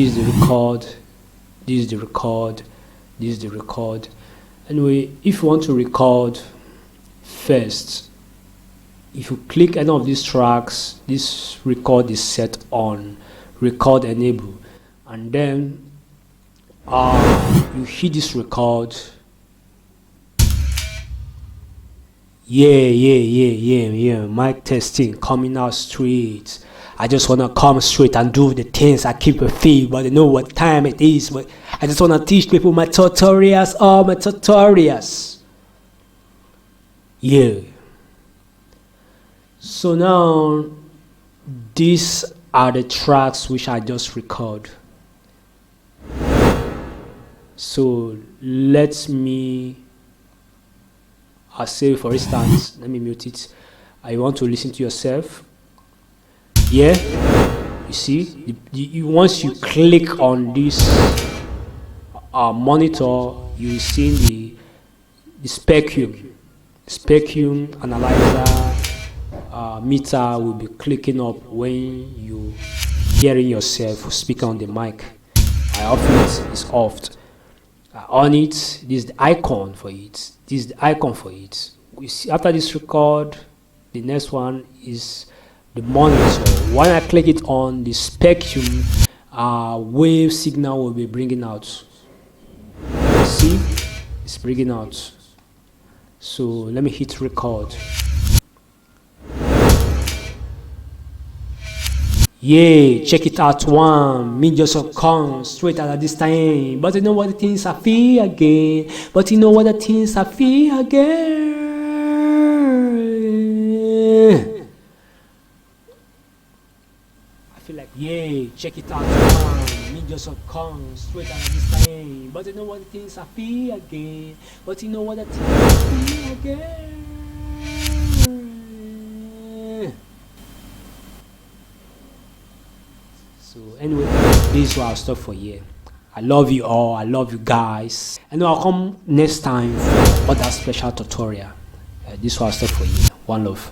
this is the record, this is the record, this is the record. Anyway, if you want to record first, if you click any of these tracks, this record is set on record enable, and then you hit this record. Yeah, mic testing coming out straight. I just wanna come straight and do the things I keep a feel, but I know what time it is. But I just wanna teach people my tutorials, all my tutorials. Yeah. So now these are the tracks which I just record. So I'll say, for instance, let me mute it. I want to listen to yourself. Yeah, you see, once you click on this monitor, you see the spectrum analyzer meter will be clicking up when you hearing yourself speaking on the mic. I off it, it's off. On it, this is the icon for it. This is the icon for it. You see, after this record, the next one is the monitor. When I click it on, the spectrum wave signal will be bringing out. See, it's bringing out. So let me hit record. Yeah, check it out. One, me just come straight out of this time. But you know what the things I feel again. But you know what the things I feel again. I feel like, yeah, check it out. One, me just come straight out of this time. But you know what the things I feel again. But you know what the things I feel again. So anyway, this is what I'll stop for here. I love you all. I love you guys. And I'll come next time for other special tutorial. This is what I'll stop for here. One love.